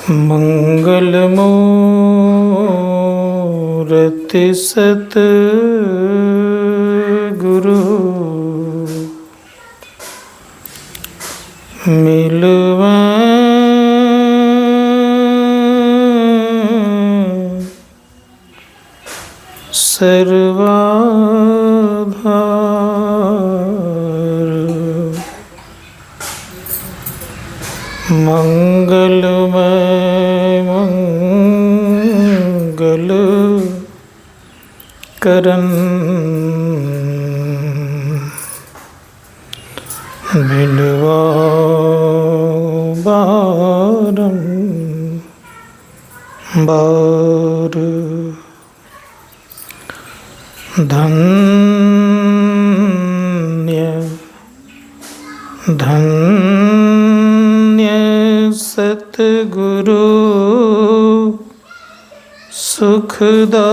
मंगलमूर्ति सतगुरु मिलवा सर्वाधार। मंगलमय मंगल करन मिलवा बारंबार। धन्य धन्य सतगुरु सुखदा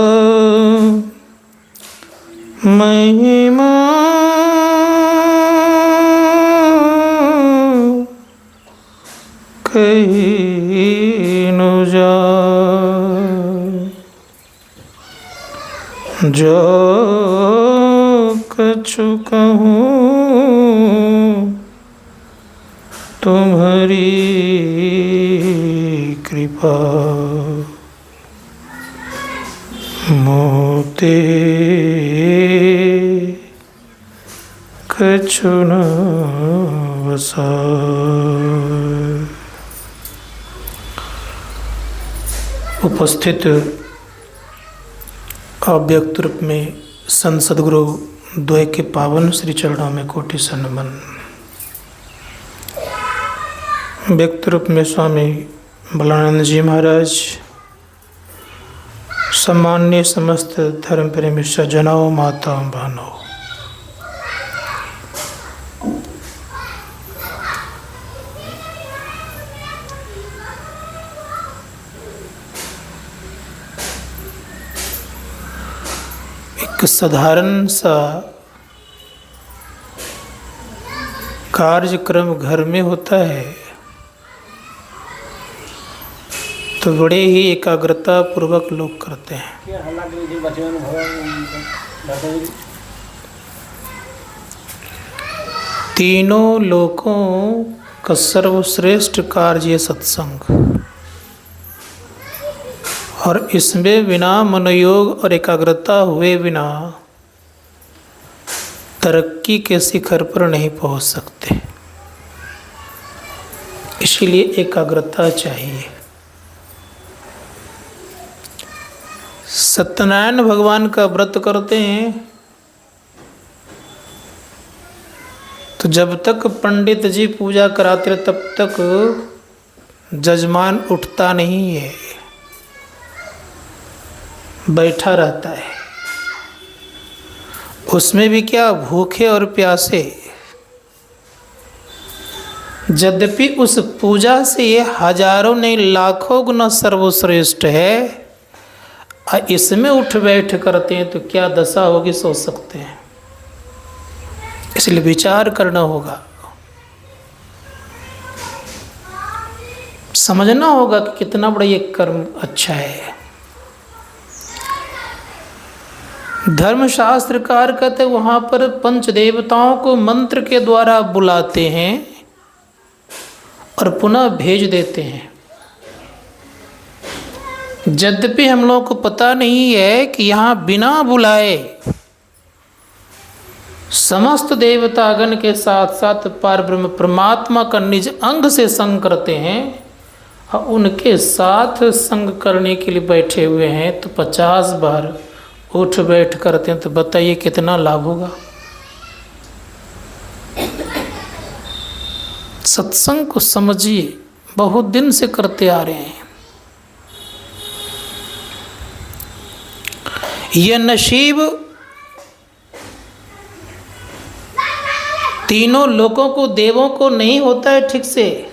महिमा कहीं न जाए। जो कछु कहूँ तुम्हारी कृपा मोते कछु न वसाए। उपस्थित अव्यक्त रूप में संत सद्गुरु द्वय के पावन श्री चरणों में कोटि से नमन। व्यक्त रूप में स्वामी बलानंद जी महाराज, सम्मान्य समस्त धर्म प्रेमी सज्जनों, माताओं, बहनों, एक साधारण सा कार्यक्रम घर में होता है तो बड़े ही एकाग्रता पूर्वक लोग करते हैं। तीनों लोकों का सर्वश्रेष्ठ कार्य सत्संग, और इसमें बिना मनोयोग और एकाग्रता हुए बिना तरक्की के शिखर पर नहीं पहुंच सकते। इसीलिए एकाग्रता चाहिए। सत्यनारायण भगवान का व्रत करते हैं तो जब तक पंडित जी पूजा कराते रहे तब तक जजमान उठता नहीं है, बैठा रहता है। उसमें भी क्या, भूखे और प्यासे। यद्यपि उस पूजा से ये हजारों नहीं लाखों गुना सर्वश्रेष्ठ है, इसमें उठ बैठ करते हैं तो क्या दशा होगी सोच सकते हैं। इसलिए विचार करना होगा, समझना होगा कि कितना बड़ा ये कर्म अच्छा है। धर्मशास्त्रकार कहते वहाँ पर पंच देवताओं को मंत्र के द्वारा बुलाते हैं और पुनः भेज देते हैं। यद्यपि हम लोगों को पता नहीं है कि यहाँ बिना बुलाए समस्त देवतागण के साथ साथ पारब्रह्म परमात्मा का निज अंग से संग करते हैं और उनके साथ संग करने के लिए बैठे हुए हैं तो 50 बार उठ बैठ करते हैं तो बताइए कितना लाभ होगा। सत्संग को समझिए, बहुत दिन से करते आ रहे हैं। यह नसीब तीनों लोगों को, देवों को नहीं होता है ठीक से।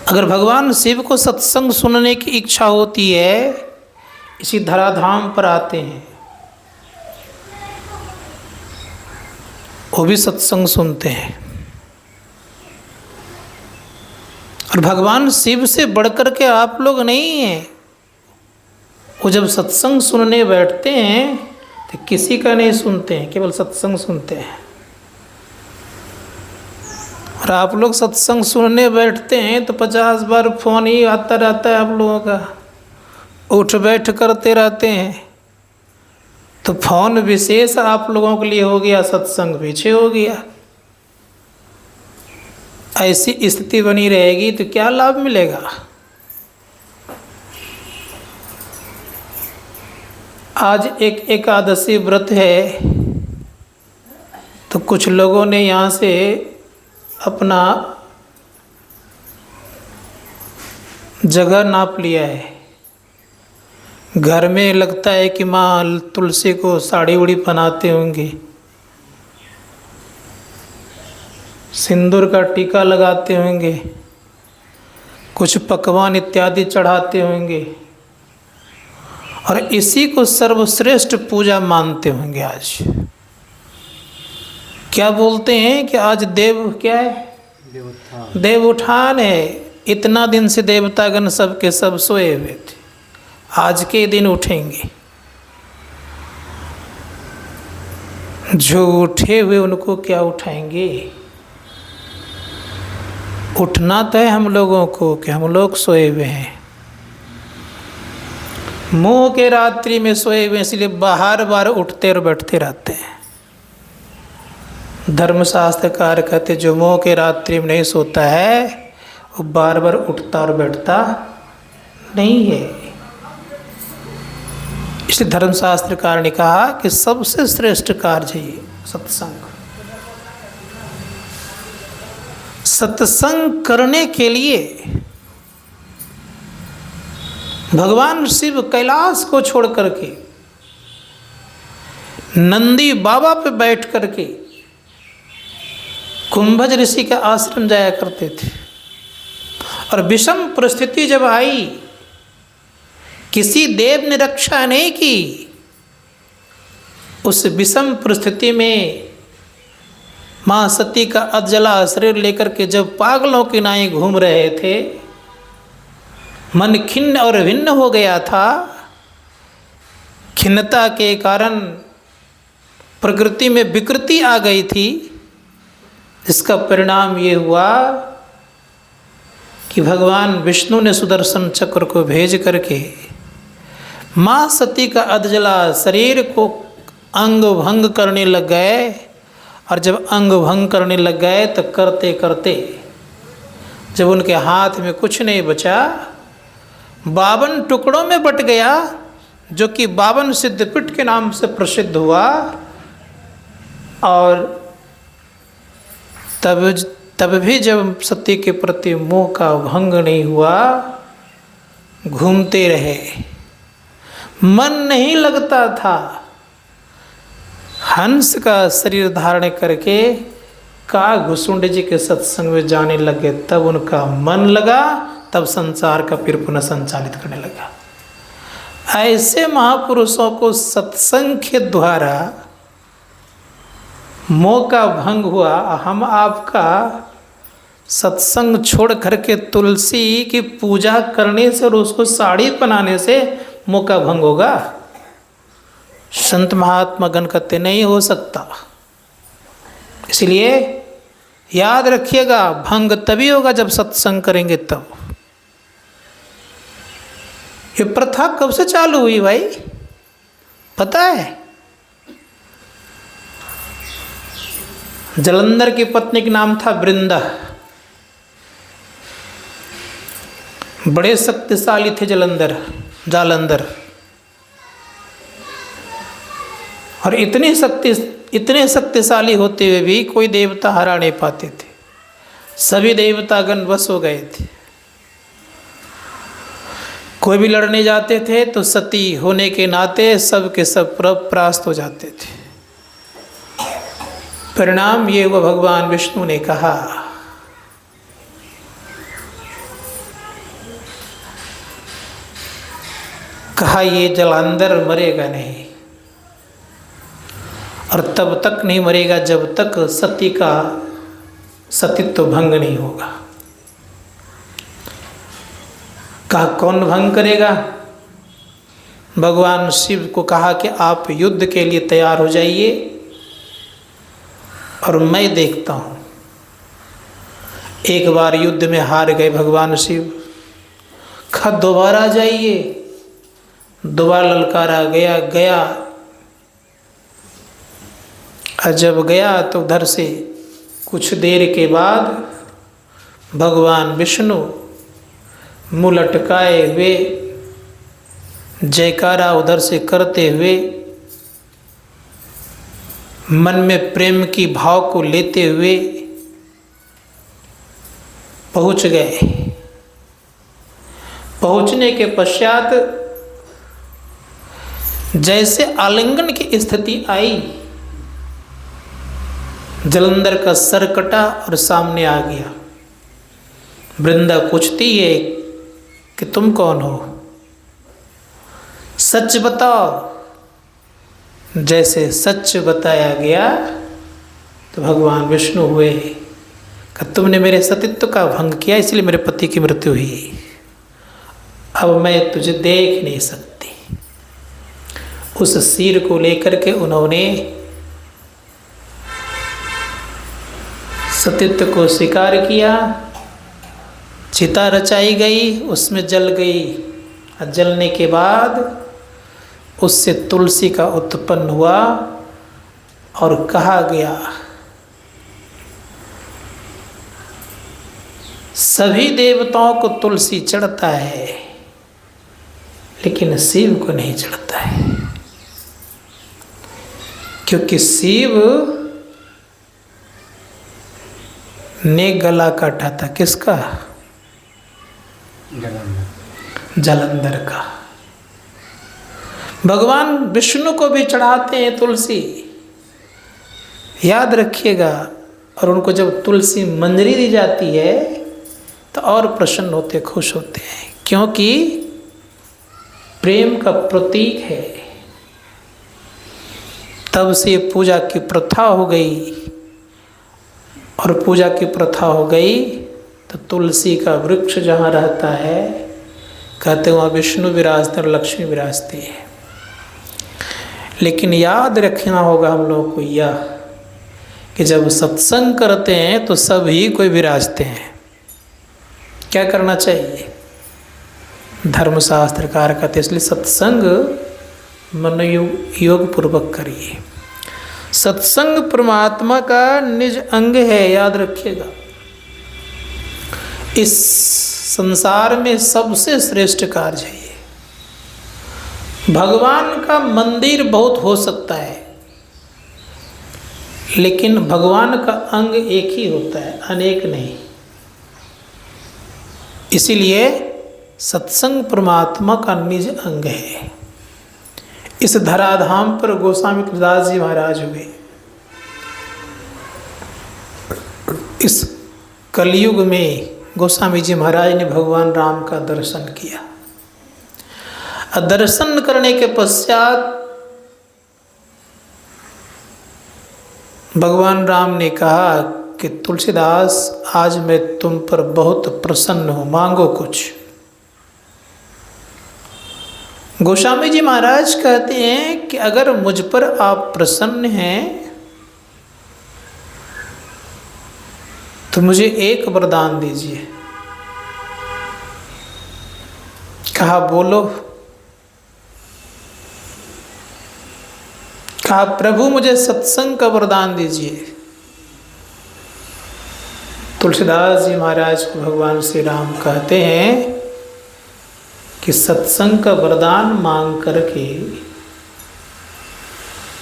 अगर भगवान शिव को सत्संग सुनने की इच्छा होती है, इसी धराधाम पर आते हैं, वो भी सत्संग सुनते हैं और भगवान शिव से बढ़कर के आप लोग नहीं हैं। वो जब सत्संग सुनने बैठते हैं तो किसी का नहीं सुनते हैं, केवल सत्संग सुनते हैं। और आप लोग सत्संग सुनने बैठते हैं तो 50 बार फोन ही आता रहता है आप लोगों का, उठ बैठ करते रहते हैं। तो फोन विशेष आप लोगों के लिए हो गया, सत्संग पीछे हो गया। ऐसी स्थिति बनी रहेगी तो क्या लाभ मिलेगा। आज एक एकादशी व्रत है, तो कुछ लोगों ने यहाँ से अपना जगह नाप लिया है। घर में लगता है कि माँ तुलसी को साड़ी उड़ी पहनाते होंगे, सिंदूर का टीका लगाते होंगे, कुछ पकवान इत्यादि चढ़ाते होंगे और इसी को सर्वश्रेष्ठ पूजा मानते होंगे। आज क्या बोलते हैं कि आज क्या है, देव उठान है। इतना दिन से देवतागण सब के सब सोए हुए थे, आज के दिन उठेंगे। जो उठे हुए उनको क्या उठाएंगे। उठना तो है हम लोगों को कि हम लोग सोए हुए हैं, मोह के रात्रि में सोए हुए, इसलिए बार बार उठते और बैठते रहते हैं। धर्मशास्त्रकार कहते जो मोह के रात्रि में नहीं सोता है वो बार बार उठता और बैठता नहीं है। इसलिए धर्मशास्त्रकार ने कहा कि सबसे श्रेष्ठ कार्य है ये सत्संग। सत्संग करने के लिए भगवान शिव कैलाश को छोड़ करके नंदी बाबा पे बैठ करके कुंभज ऋषि के आश्रम जाया करते थे। और विषम परिस्थिति जब आई, किसी देव ने रक्षा नहीं की, उस विषम परिस्थिति में माँ सती का अधजला शरीर लेकर के जब पागलों की नाई घूम रहे थे, मन खिन्न और भिन्न हो गया था। खिन्नता के कारण प्रकृति में विकृति आ गई थी, जिसका परिणाम ये हुआ कि भगवान विष्णु ने सुदर्शन चक्र को भेज करके माँ सती का अधजला शरीर को अंग भंग करने लग गए। और जब अंग भंग करने लग गए तो करते करते जब उनके हाथ में कुछ नहीं बचा, 52 टुकड़ों में बट गया, जो कि 52 सिद्धपीठ के नाम से प्रसिद्ध हुआ। और तब भी जब सती के प्रति मोह का भंग नहीं हुआ, घूमते रहे, मन नहीं लगता था। हंस का शरीर धारण करके काग घुसुंड जी के सत्संग में जाने लगे, तब उनका मन लगा, तब संसार का फिर पुनः संचालित करने लगा। ऐसे महापुरुषों को सत्संग के द्वारा मोह का भंग हुआ। हम आपका सत्संग छोड़ करके तुलसी की पूजा करने से और उसको साड़ी पहनाने से मोह का भंग होगा? संत महात्मा गण कहते नहीं हो सकता। इसलिए याद रखिएगा, भंग तभी होगा जब सत्संग करेंगे तब। ये प्रथा कब से चालू हुई भाई, पता है? जालंधर की पत्नी का नाम था वृंदा। बड़े शक्तिशाली थे जालंधर। और इतने शक्तिशाली होते हुए भी कोई देवता हरा नहीं पाते थे। सभी देवतागण वश हो गए थे। कोई भी लड़ने जाते थे तो सती होने के नाते सब के सब परास्त हो जाते थे। परिणाम ये हुआ, भगवान विष्णु ने कहा ये जालंधर मरेगा नहीं, और तब तक नहीं मरेगा जब तक सती का सतीत्व भंग नहीं होगा। कहा कौन भंग करेगा? भगवान शिव को कहा कि आप युद्ध के लिए तैयार हो जाइए और मैं देखता हूँ। एक बार युद्ध में हार गए भगवान शिव, कहा दोबारा जाइए। दोबारा ललकारा गया और जब गया तो उधर से कुछ देर के बाद भगवान विष्णु मुँह लटकाए हुए जयकारा उधर से करते हुए मन में प्रेम की भाव को लेते हुए पहुंच गए। पहुंचने के पश्चात जैसे आलिंगन की स्थिति आई, जलंधर का सर कटा और सामने आ गया। वृंदा पूछती है कि तुम कौन हो, सच बताओ। जैसे सच बताया गया तो भगवान विष्णु हुए कि तुमने मेरे सतीत्व का भंग किया, इसलिए मेरे पति की मृत्यु हुई। अब मैं तुझे देख नहीं सकती। उस सिर को लेकर के उन्होंने सतीत्व को स्वीकार किया। चिता रचाई गई, उसमें जल गई और जलने के बाद उससे तुलसी का उत्पन्न हुआ और कहा गया सभी देवताओं को तुलसी चढ़ता है लेकिन शिव को नहीं चढ़ता है, क्योंकि शिव ने गला काटा था। किसका? जलंधर का। भगवान विष्णु को भी चढ़ाते हैं तुलसी, याद रखिएगा। और उनको जब तुलसी मंजरी दी जाती है तो और प्रसन्न होते, खुश होते हैं, क्योंकि प्रेम का प्रतीक है। तब से पूजा की प्रथा हो गई, और पूजा की प्रथा हो गई तो तुलसी का वृक्ष जहाँ रहता है, कहते वहाँ विष्णु विराजते और लक्ष्मी विराजती है। लेकिन याद रखना होगा हम लोगों को यह कि जब सत्संग करते हैं तो सभी कोई विराजते हैं। क्या करना चाहिए? धर्मशास्त्रकार कहते, इसलिए सत्संग मनोयोग योग पूर्वक करिए। सत्संग परमात्मा का निज अंग है, याद रखिएगा। इस संसार में सबसे श्रेष्ठ कार्य है ये। भगवान का मंदिर बहुत हो सकता है, लेकिन भगवान का अंग एक ही होता है, अनेक नहीं। इसीलिए सत्संग परमात्मा का निज अंग है। इस धराधाम पर गोस्वामी तुलसीदास जी महाराज हुए। इस कलयुग में गोस्वामी जी महाराज ने भगवान राम का दर्शन किया। दर्शन करने के पश्चात भगवान राम ने कहा कि तुलसीदास, आज मैं तुम पर बहुत प्रसन्न हूँ, मांगो कुछ। गोस्वामी जी महाराज कहते हैं कि अगर मुझ पर आप प्रसन्न हैं तो मुझे एक वरदान दीजिए। कहा बोलो। कहा प्रभु मुझे सत्संग का वरदान दीजिए। तुलसीदास जी महाराज को भगवान श्री राम कहते हैं कि सत्संग का वरदान मांग करके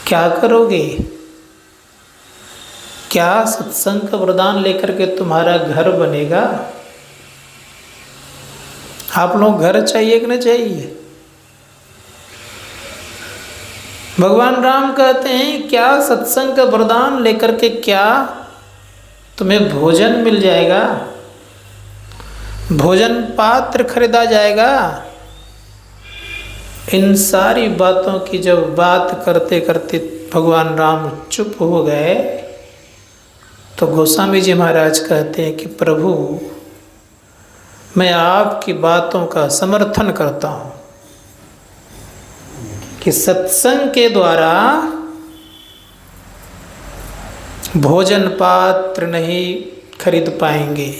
क्या करोगे? क्या सत्संग का वरदान लेकर के तुम्हारा घर बनेगा? आप लोग घर चाहिए कि नहीं चाहिए? भगवान राम कहते हैं क्या सत्संग का वरदान लेकर के क्या तुम्हें भोजन मिल जाएगा? भोजन पात्र खरीदा जाएगा? इन सारी बातों की जब बात करते करते भगवान राम चुप हो गए तो गोस्वामी जी महाराज कहते हैं कि प्रभु मैं आपकी बातों का समर्थन करता हूँ कि सत्संग के द्वारा भोजन पात्र नहीं खरीद पाएंगे,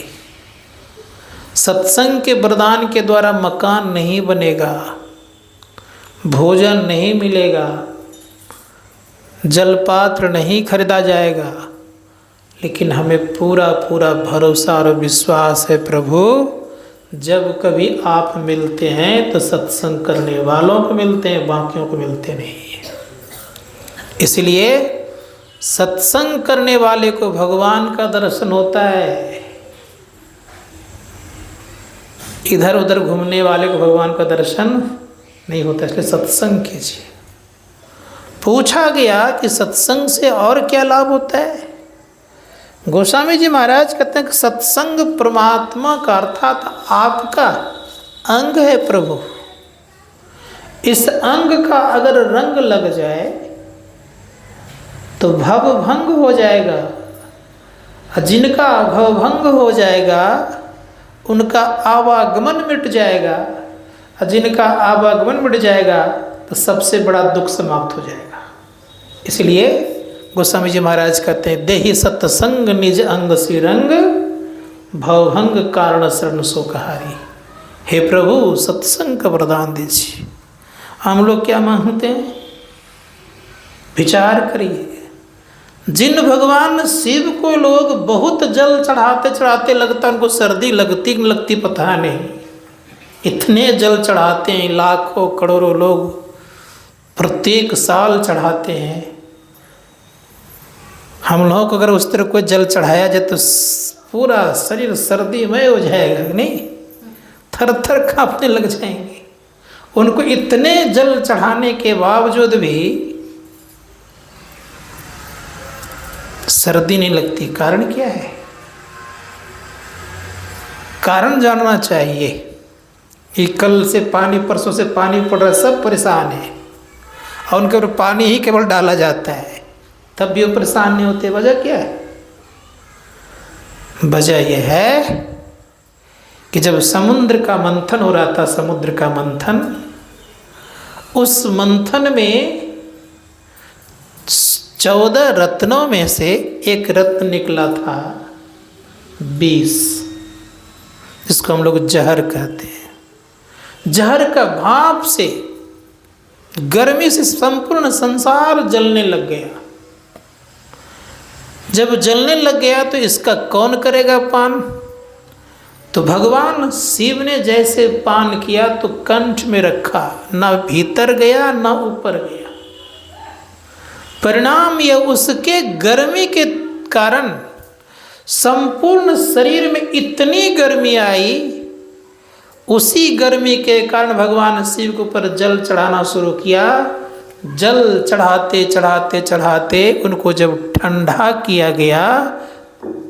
सत्संग के वरदान के द्वारा मकान नहीं बनेगा, भोजन नहीं मिलेगा, जलपात्र नहीं खरीदा जाएगा, लेकिन हमें पूरा पूरा भरोसा और विश्वास है प्रभु, जब कभी आप मिलते हैं तो सत्संग करने वालों को मिलते हैं, बाकियों को मिलते नहीं है। इसलिए सत्संग करने वाले को भगवान का दर्शन होता है, इधर उधर घूमने वाले को भगवान का दर्शन नहीं होता। इसलिए सत्संग कीजिए। पूछा गया कि सत्संग से और क्या लाभ होता है? गोस्वामी जी महाराज कहते हैं कि सत्संग परमात्मा का अर्थात आपका अंग है प्रभु। इस अंग का अगर रंग लग जाए तो भवभंग हो जाएगा। जिनका भवभंग हो जाएगा उनका आवागमन मिट जाएगा, और जिनका आवागमन मिट जाएगा तो सबसे बड़ा दुख समाप्त हो जाएगा। इसलिए गोस्वामी जी महाराज कहते हैं, देहि सत्संग निज अंग सिरंग, भवभंग कारण शरण सोकहारी। हे प्रभु सत्संग का वरदान दीजिए। हम लोग क्या मांगते हैं? विचार करिए। जिन भगवान शिव को लोग बहुत जल चढ़ाते चढ़ाते लगता उनको सर्दी लगती न लगती पता नहीं, इतने जल चढ़ाते हैं, लाखों करोड़ों लोग प्रत्येक साल चढ़ाते हैं। हम लोग अगर उस तरह कोई जल चढ़ाया जाए तो पूरा शरीर सर्दीमय हो जाएगा, नहीं थर थर कांपने लग जाएंगे। उनको इतने जल चढ़ाने के बावजूद भी सर्दी नहीं लगती। कारण क्या है? कारण जानना चाहिए। कि कल से पानी, परसों से पानी पड़ रहा है, सब परेशान है, और उनके ऊपर पानी ही केवल डाला जाता है तब भी वो परेशान नहीं होते। वजह क्या है? वजह यह है कि जब समुद्र का मंथन हो रहा था, समुद्र का मंथन, उस मंथन में 14 रत्नों में से एक रत्न निकला था विष, जिसको हम लोग जहर कहते हैं। जहर का भाप से, गर्मी से संपूर्ण संसार जलने लग गया। जब जलने लग गया तो इसका कौन करेगा पान? तो भगवान शिव ने जैसे पान किया तो कंठ में रखा, ना भीतर गया ना ऊपर गया। परिणाम यह, उसके गर्मी के कारण संपूर्ण शरीर में इतनी गर्मी आई, उसी गर्मी के कारण भगवान शिव के ऊपर जल चढ़ाना शुरू किया। जल चढ़ाते चढ़ाते चढ़ाते उनको जब ठंडा किया गया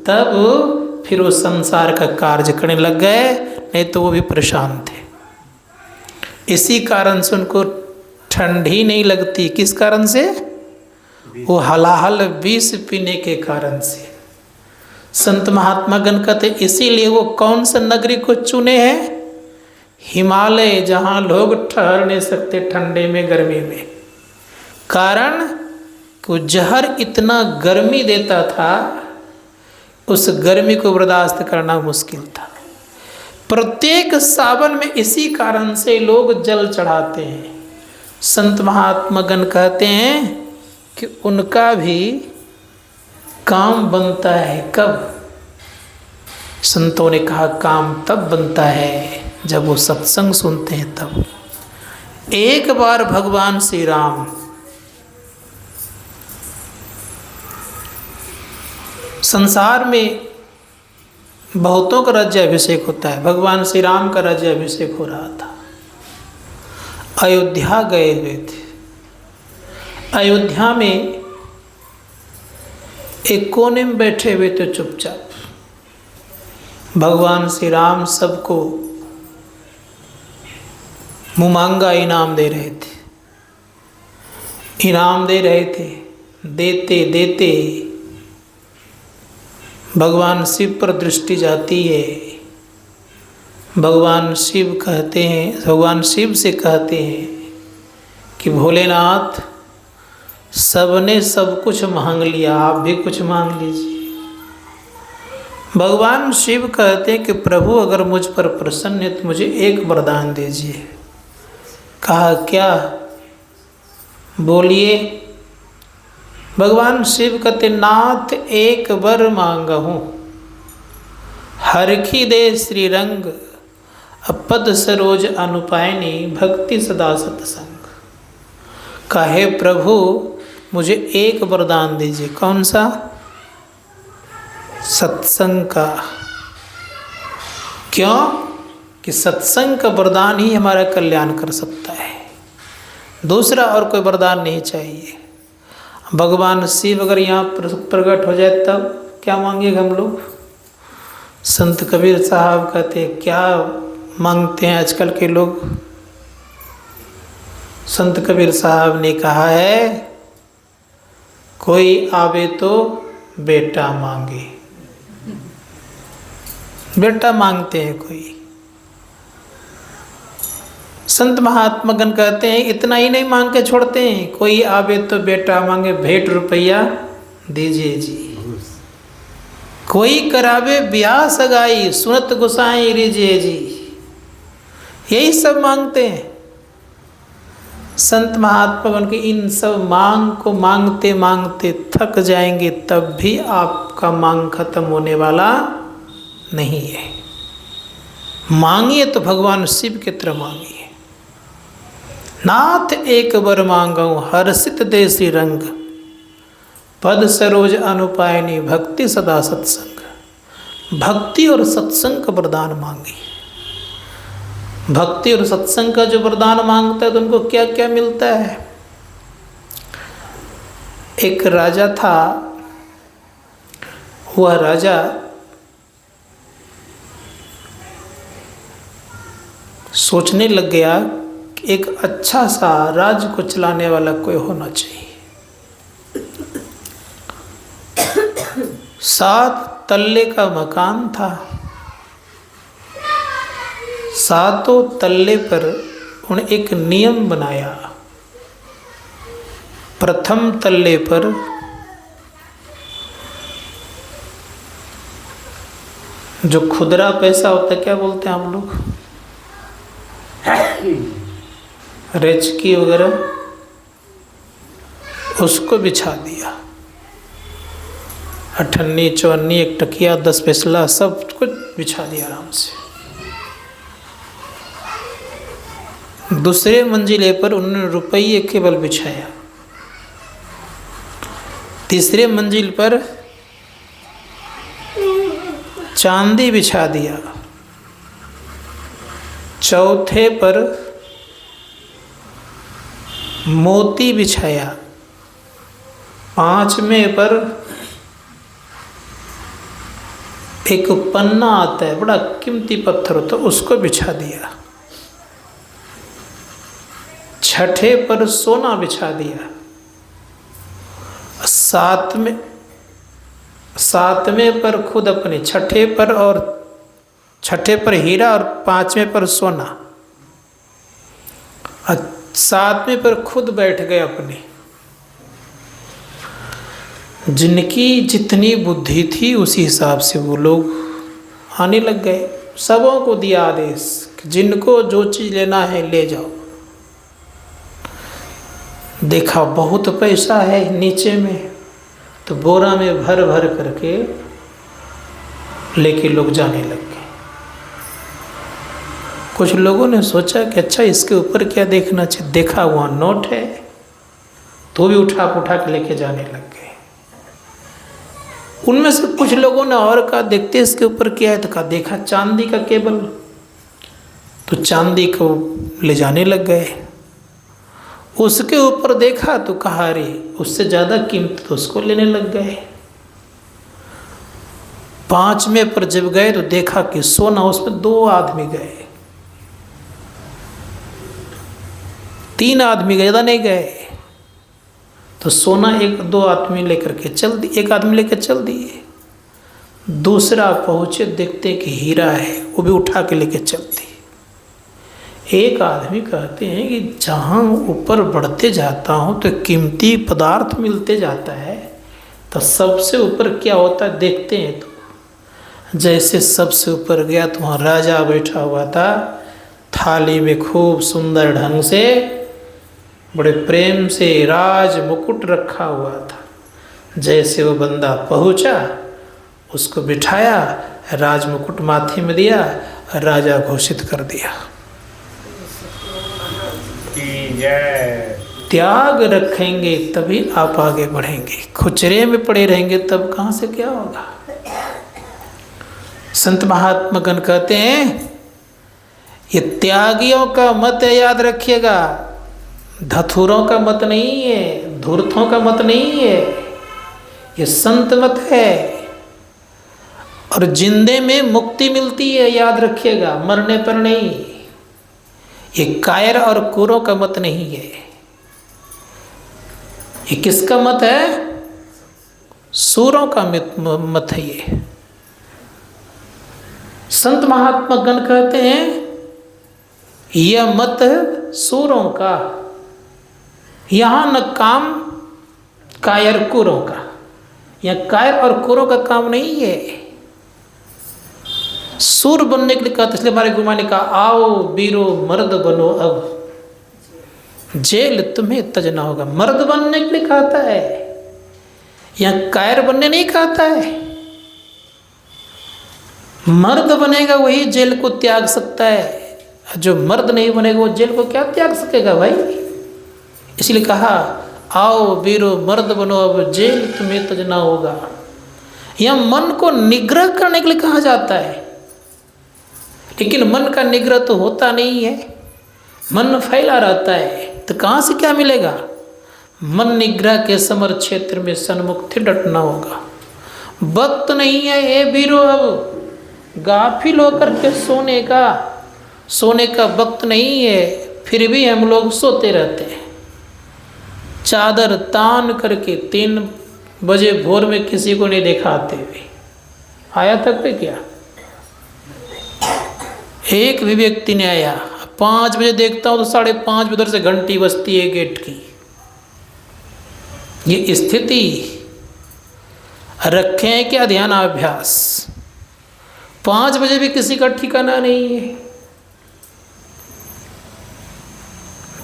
तब फिर वो संसार का कार्य करने लग गए, नहीं तो वो भी परेशान थे। इसी कारण से उनको ठंडी नहीं लगती। किस कारण से? वो हलाहल विष पीने के कारण से। संत महात्मा गण कहते इसीलिए वो कौन सा नगरी को चुने हैं? हिमालय, जहाँ लोग ठहर नहीं सकते ठंडे में, गर्मी में। कारण कि जहर इतना गर्मी देता था, उस गर्मी को बर्दाश्त करना मुश्किल था। प्रत्येक सावन में इसी कारण से लोग जल चढ़ाते हैं। संत महात्मा गण कहते हैं कि उनका भी काम बनता है। कब? संतों ने कहा काम तब बनता है जब वो सत्संग सुनते हैं तब। एक बार भगवान श्री राम संसार में बहुतों का राज्याभिषेक होता है, भगवान श्री राम का राज्याभिषेक हो रहा था। अयोध्या गए हुए थे। अयोध्या में एक कोने में बैठे हुए थे चुपचाप। भगवान श्री राम सबको मुमांगा इनाम दे रहे थे, इनाम दे रहे थे। देते देते भगवान शिव पर दृष्टि जाती है। भगवान शिव कहते हैं, भगवान शिव से कहते हैं कि भोलेनाथ सबने सब कुछ मांग लिया, आप भी कुछ मांग लीजिए। भगवान शिव कहते हैं कि प्रभु अगर मुझ पर प्रसन्न है तो मुझे एक वरदान दीजिए। कहा क्या? बोलिए। भगवान शिव कहते नाथ एक वर मांगहूँ, हरखी दे श्री रंग, अपद सरोज अनुपायनी, भक्ति सदा सत्संग। कहे प्रभु मुझे एक वरदान दीजिए। कौन सा? सत्संग का। क्यों? कि सत्संग का वरदान ही हमारा कल्याण कर सकता है, दूसरा और कोई वरदान नहीं चाहिए। भगवान शिव अगर यहाँ प्रकट हो जाए तब क्या मांगेगा हम लोग? संत कबीर साहब कहते हैं क्या मांगते हैं आजकल के लोग? संत कबीर साहब ने कहा है कोई आवे तो बेटा मांगे। बेटा मांगते हैं कोई। संत महात्मागण कहते हैं इतना ही नहीं मांग के छोड़ते हैं, कोई आवे तो बेटा मांगे, भेंट रुपया दीजिए जी। कोई करावे ब्याह सगाई, सुनत गुसाई रीजिए जी। यही सब मांगते हैं संत महात्मागण की। इन सब मांग को मांगते मांगते थक जाएंगे, तब भी आपका मांग खत्म होने वाला नहीं है। मांगिए तो भगवान शिव की तरह मांगिए। नाथ एक वर मांगऊँ, हर्षित दे श्री रंग, पद सरोज अनुपायनी, भक्ति सदा सत्संग। भक्ति और सत्संग का वरदान मांगिए। भक्ति और सत्संग का जो वरदान मांगता है तो उनको क्या क्या मिलता है? एक राजा था, वह राजा सोचने लग गया कि एक अच्छा सा राज्य को चलाने वाला कोई होना चाहिए। 7 तल्ले का मकान था। 7 तल्ले पर उन्हें एक नियम बनाया। प्रथम तल्ले पर जो खुदरा पैसा होता है, क्या बोलते हैं आप लोग, रेचकी वगैरह, उसको बिछा दिया। अठन्नी, चौन्नी, एक टकिया, 10 पैसला, सब कुछ बिछा दिया आराम से। दूसरे मंजिले पर उन्होंने रुपये केवल बिछाया। तीसरे मंजिल पर चांदी बिछा दिया। चौथे पर मोती बिछाया। 5वें पर एक पन्ना आता है, बड़ा कीमती पत्थर होता है, उसको बिछा दिया। 6ठे पर सोना बिछा दिया। 7वें पर खुद अपने, 6ठे पर हीरा और 5वें पर सोना, और 7वें पर खुद बैठ गए अपने। जिनकी जितनी बुद्धि थी उसी हिसाब से वो लोग आने लग गए। सबों को दिया आदेश कि जिनको जो चीज़ लेना है ले जाओ। देखा बहुत पैसा है नीचे में, तो बोरा में भर भर करके लेके लोग जाने लग गए। कुछ लोगों ने सोचा कि अच्छा इसके ऊपर क्या देखना चाहिए, देखा वहाँ नोट है तो भी उठा के लेके जाने लग गए। उनमें से कुछ लोगों ने और कहा देखते इसके ऊपर क्या है, तो कहा देखा चांदी का केबल, तो चांदी को ले जाने लग गए। उसके ऊपर देखा तो कहा अरे उससे ज़्यादा कीमत, तो उसको लेने लग गए। 5वें पर जब गए तो देखा कि सोना, उसमें 2 आदमी गए, 3 आदमी गए, ज़्यादा नहीं गए। तो सोना 1-2 आदमी लेकर के चल दिए, 1 आदमी लेकर चल दिए। दूसरा पहुँचे, देखते कि हीरा है, वो भी उठा के लेके चलती। एक आदमी कहते हैं कि जहाँ ऊपर बढ़ते जाता हूँ तो कीमती पदार्थ मिलते जाता है, तो सबसे ऊपर क्या होता है देखते हैं। तो जैसे सबसे ऊपर गया तो वहाँ राजा बैठा हुआ था, थाली में खूब सुंदर ढंग से बड़े प्रेम से राज मुकुट रखा हुआ था। जैसे वो बंदा पहुँचा, उसको बिठाया, राज मुकुट माथे में दिया, राजा घोषित कर दिया। त्याग रखेंगे तभी आप आगे बढ़ेंगे, खुचरे में पड़े रहेंगे तब कहाँ से क्या होगा। संत महात्मा गण कहते हैं ये त्यागियों का मत है, याद रखिएगा, धथुरों का मत नहीं है, धूर्तों का मत नहीं है, ये संत मत है। और जिंदे में मुक्ति मिलती है, याद रखिएगा, मरने पर नहीं। ये कायर और कूरों का मत नहीं है। ये किसका मत है? सूरों का मत है। ये संत महात्मा गण कहते हैं यह मत सूरों का, यहाँ न काम कायर कूरों का। यह कायर और कूरों का काम नहीं है। सूर बनने के लिए कहते, इसलिए हमारे गुरुमा ने कहा आओ बीरो मर्द बनो, अब जेल तुम्हें तजना होगा। मर्द बनने के लिए कहता है, यहाँ कायर बनने नहीं कहता है। मर्द बनेगा वही जेल को त्याग सकता है, जो मर्द नहीं बनेगा वो जेल को क्या त्याग सकेगा भाई। इसलिए कहा आओ बीरो मर्द बनो, अब जेल तुम्हें तजना होगा। यह मन को निग्रह करने के लिए कहा जाता है, लेकिन मन का निग्रह तो होता नहीं है, मन फैला रहता है, तो कहाँ से क्या मिलेगा। मन निग्रह के समर क्षेत्र में सन्मुक्ति डटना होगा। वक्त नहीं है ये बीरो अब गाफिल होकर के सोने का वक्त नहीं है, फिर भी हम लोग सोते रहते हैं। चादर तान करके 3 बजे भोर में किसी को नहीं दिखाते हुए आया तक पे क्या, एक भी व्यक्ति ने आया। 5 बजे देखता हूँ तो 5:30 उधर से घंटी बजती है गेट की। ये स्थिति रखे हैं क्या ध्यानाभ्यास। 5 बजे भी किसी का ठिकाना नहीं है।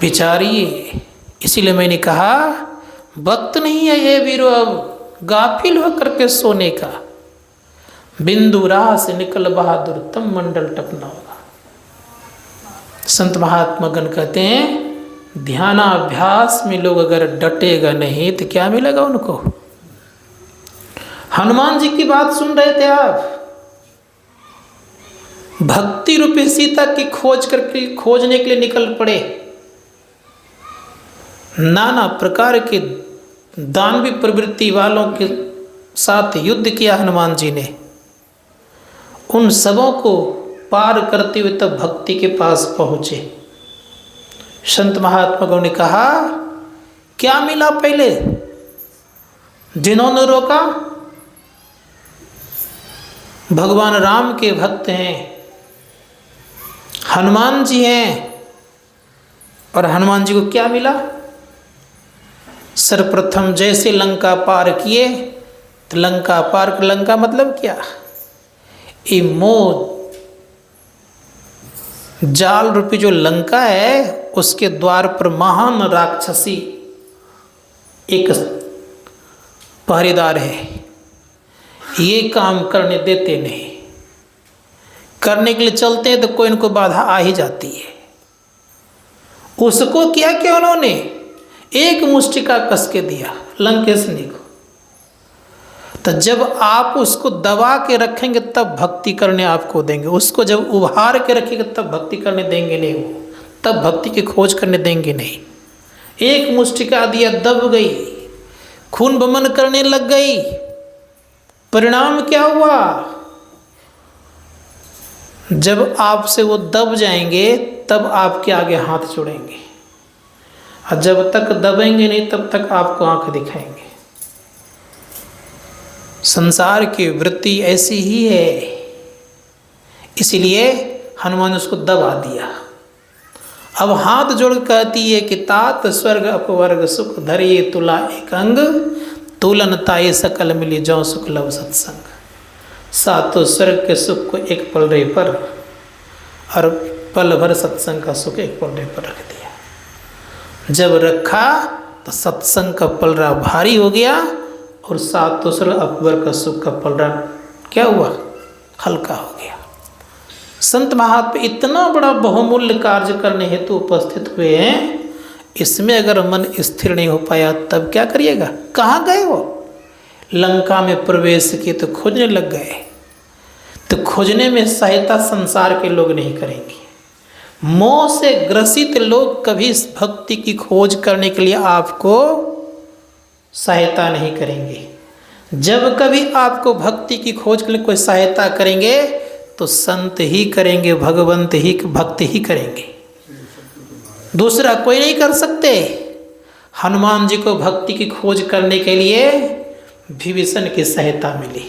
विचारिए, इसीलिए मैंने कहा वक्त नहीं है ये वीरो अब गाफिल होकर के सोने का। बिंदु राह से निकल बहादुर तम मंडल टपना होगा। संत महात्मा गण कहते हैं ध्यानाभ्यास में लोग अगर डटेगा नहीं तो क्या मिलेगा उनको। हनुमान जी की बात सुन रहे थे आप, भक्ति रूपी सीता की खोजने के लिए निकल पड़े। नाना प्रकार के दानवी प्रवृत्ति वालों के साथ युद्ध किया हनुमान जी ने। उन सबों को पार करते हुए तब भक्ति के पास पहुँचे। संत महात्मा गण ने कहा क्या मिला पहले, जिन्होंने रोका भगवान राम के भक्त हैं, हनुमान जी हैं। और हनुमान जी को क्या मिला, सर्वप्रथम जैसे लंका पार किए तो लंका मतलब क्या, ये मोह जाल रूपी जो लंका है उसके द्वार पर महान राक्षसी एक पहरेदार है। ये काम करने देते नहीं, करने के लिए चलते हैं तो कोई इनको बाधा आ ही जाती है। उसको क्या किया उन्होंने, एक मुष्टिका कस के दिया लंकेशनी को। तो जब आप उसको दबा के रखेंगे तब भक्ति करने आपको देंगे, उसको जब उभार के रखेंगे तब भक्ति करने देंगे नहीं, वो तब भक्ति की खोज करने देंगे नहीं। एक मुष्टिका दिया, दब गई, खून बमन करने लग गई। परिणाम क्या हुआ, जब आपसे वो दब जाएंगे तब आपके आगे हाथ जोड़ेंगे, और जब तक दबेंगे नहीं तब तक आपको आंख दिखाएंगे। संसार की वृत्ति ऐसी ही है, इसीलिए हनुमान ने उसको दबा दिया। अब हाथ जोड़ कहती है कि तात स्वर्ग अपवर्ग सुख धरिए तुला एक अंग, तुलन ताये सकल मिली जौ सुख लव सत्संग। सातों स्वर्ग के सुख को एक पलड़े पर और पल भर सत्संग का सुख एक पलड़े पर रख दिया। जब रखा तो सत्संग का पलड़ा भारी हो गया और सातों स्वर्ग अपवर्ग का सुख का पलड़ा क्या हुआ, हल्का हो गया। संत महात्मा इतना बड़ा बहुमूल्य कार्य करने हेतु उपस्थित हुए हैं, इसमें अगर मन स्थिर नहीं हो पाया तब क्या करिएगा। कहाँ गए वो, लंका में प्रवेश किए तो खोजने लग गए। तो खोजने में सहायता संसार के लोग नहीं करेंगे। मोह से ग्रसित लोग कभी भक्ति की खोज करने के लिए आपको सहायता नहीं करेंगे। जब कभी आपको भक्ति की खोज के लिए कोई सहायता करेंगे तो संत ही करेंगे, भगवंत ही, भक्त ही करेंगे, दूसरा कोई नहीं कर सकते। हनुमान जी को भक्ति की खोज करने के लिए विभीषण की सहायता मिली।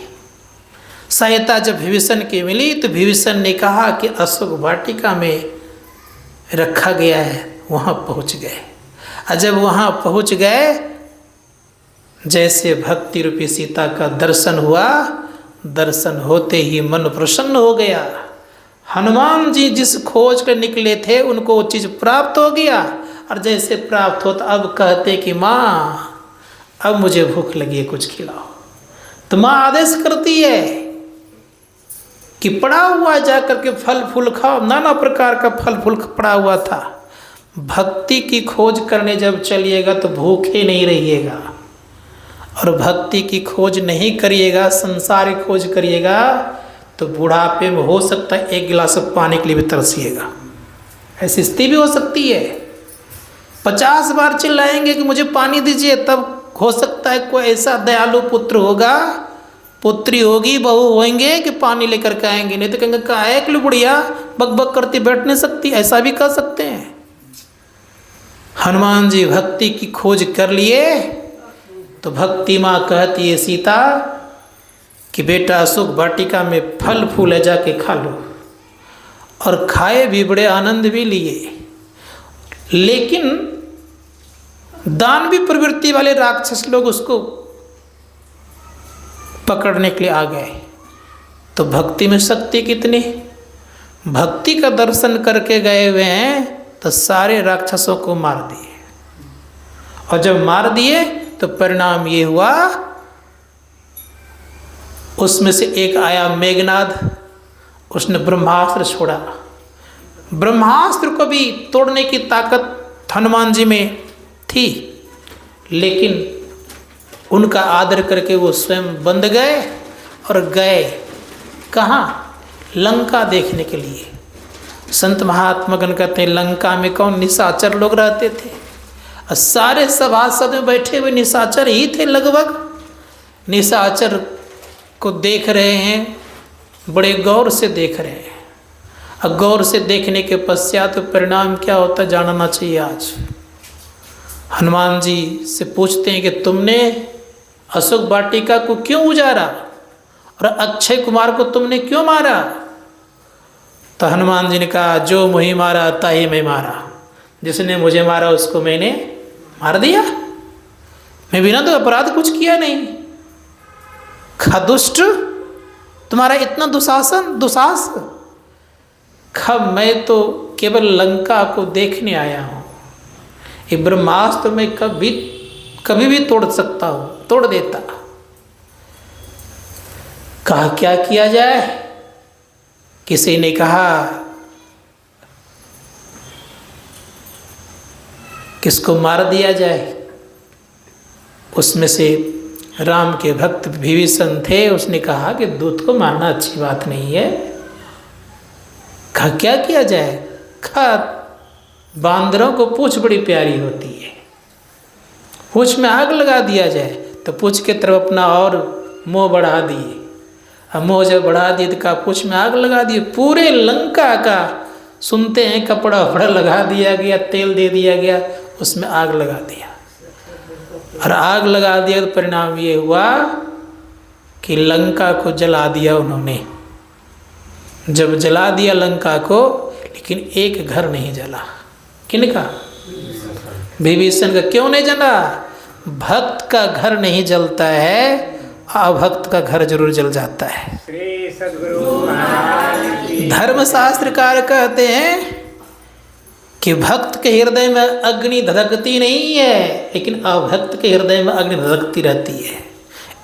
सहायता जब विभीषण की मिली तो विभीषण ने कहा कि अशोक वाटिका में रखा गया है, वहाँ पहुँच गए। और जब वहाँ पहुँच गए, जैसे भक्ति रूपी सीता का दर्शन हुआ, दर्शन होते ही मन प्रसन्न हो गया। हनुमान जी जिस खोज कर निकले थे उनको वो चीज़ प्राप्त हो गया। और जैसे प्राप्त होता अब कहते कि माँ अब मुझे भूख लगी है, कुछ खिलाओ। तो माँ आदेश करती है कि पड़ा हुआ जाकर के फल फूल खाओ। नाना प्रकार का फल फूल पड़ा हुआ था। भक्ति की खोज करने जब चलिएगा तो भूखे नहीं रहिएगा, और भक्ति की खोज नहीं करिएगा, संसार की खोज करिएगा तो बुढ़ापे में हो सकता है एक गिलास पानी के लिए भी तरसिएगा। ऐसी स्थिति भी हो सकती है। 50 बार चिल्लाएंगे कि मुझे पानी दीजिए, तब हो सकता है कोई ऐसा दयालु पुत्र होगा, पुत्री होगी, बहू होंगे कि पानी लेकर के आएंगे। नहीं तो कहेंगे का एक लो बुढ़िया बक बक करती बैठ नहीं सकती, ऐसा भी कर सकते हैं। हनुमान जी भक्ति की खोज कर लिए तो भक्ति माँ कहती है सीता कि बेटा अशोक वाटिका में फल फूल है, जाके खा लो। और खाए भी, बड़े आनंद भी लिए। लेकिन दानवी प्रवृत्ति वाले राक्षस लोग उसको पकड़ने के लिए आ गए। तो भक्ति में शक्ति कितनी, भक्ति का दर्शन करके गए हुए हैं तो सारे राक्षसों को मार दिए। और जब मार दिए तो परिणाम ये हुआ, उसमें से एक आया मेघनाद, उसने ब्रह्मास्त्र छोड़ा। ब्रह्मास्त्र को भी तोड़ने की ताकत हनुमान जी में थी, लेकिन उनका आदर करके वो स्वयं बंध गए और गए कहाँ, लंका देखने के लिए। संत महात्मागण कहते हैं लंका में कौन निशाचर लोग रहते थे, और सारे सभासद में बैठे हुए निशाचर ही थे लगभग। निशाचर को देख रहे हैं, बड़े गौर से देख रहे हैं। और गौर से देखने के पश्चात परिणाम क्या होता जानना चाहिए। आज हनुमान जी से पूछते हैं कि तुमने अशोक वाटिका को क्यों उजाड़ा और अक्षय कुमार को तुमने क्यों मारा। तो हनुमान जी ने कहा जो मुझे मारा ताही मैं मारा, जिसने मुझे मारा उसको मैंने मार दिया, मैं बिना तो अपराध कुछ किया नहीं। खा दुष्ट, तुम्हारा इतना दुसाहस। खब मैं तो केवल लंका को देखने आया हूँ, ये ब्रह्मास्त्र में कभी भी तोड़ सकता हूँ, तोड़ देता। कहा क्या किया जाए। किसी ने कहा किसको मार दिया जाए। उसमें से राम के भक्त विभीषण थे, उसने कहा कि दूत को मारना अच्छी बात नहीं है। कहा क्या किया जाए। कहा बांदरों को पूंछ बड़ी प्यारी होती है, पूंछ में आग लगा दिया जाए। तो पूंछ के तरफ अपना और मुँह बढ़ा दिए, अब मुँह जब बढ़ा दिए तो कहा पूंछ में आग लगा दिए। पूरे लंका का सुनते हैं कपड़ा वपड़ा लगा दिया गया, तेल दे दिया गया, उसमें आग लगा दिया। और आग लगा दिया तो परिणाम ये हुआ कि लंका को जला दिया उन्होंने। जब जला दिया लंका को, लेकिन एक घर नहीं जला। किनका? विभीषण का। क्यों नहीं जला? भक्त का घर नहीं जलता है, अभक्त का घर जरूर जल जाता है। धर्मशास्त्रकार कहते हैं कि भक्त के हृदय में अग्नि धधकती नहीं है, लेकिन अभक्त के हृदय में अग्नि धधकती रहती है।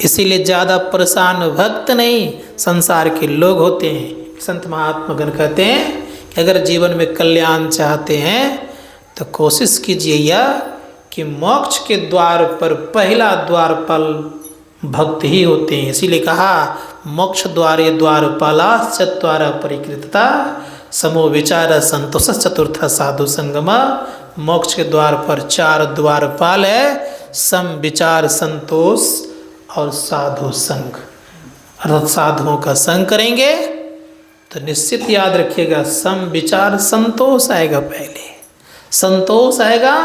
इसीलिए ज़्यादा परेशान भक्त नहीं, संसार के लोग होते हैं। संत महात्मागण कहते हैं कि अगर जीवन में कल्याण चाहते हैं तो कोशिश कीजिए या कि मोक्ष के द्वार पर पहला द्वारपाल भक्त ही होते हैं। इसीलिए कहा मोक्ष द्वारे द्वारपालाश्च चत्वारः परिकृता समो विचार संतोष चतुर्थ साधु संगमा। मोक्ष के द्वार पर 4 द्वारपाल है, सम विचार संतोष और साधु संग। अर्थात साधुओं का संग करेंगे तो निश्चित याद रखिएगा सम विचार संतोष आएगा। पहले संतोष आएगा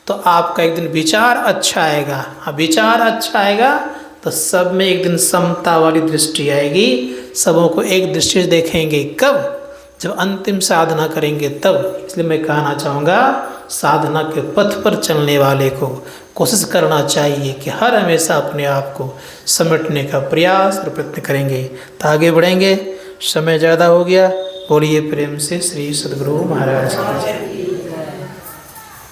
तो आपका एक दिन विचार अच्छा आएगा। विचार अच्छा आएगा तो सब में एक दिन समता वाली दृष्टि आएगी। सबों को एक दृष्टि से देखेंगे। कब? जब अंतिम साधना करेंगे तब। इसलिए मैं कहना चाहूँगा साधना के पथ पर चलने वाले को कोशिश करना चाहिए कि हर हमेशा अपने आप को समेटने का प्रयास और प्रयत्न करेंगे तो आगे बढ़ेंगे। समय ज़्यादा हो गया। बोलिए प्रेम से श्री सद्गुरु महाराज की जय।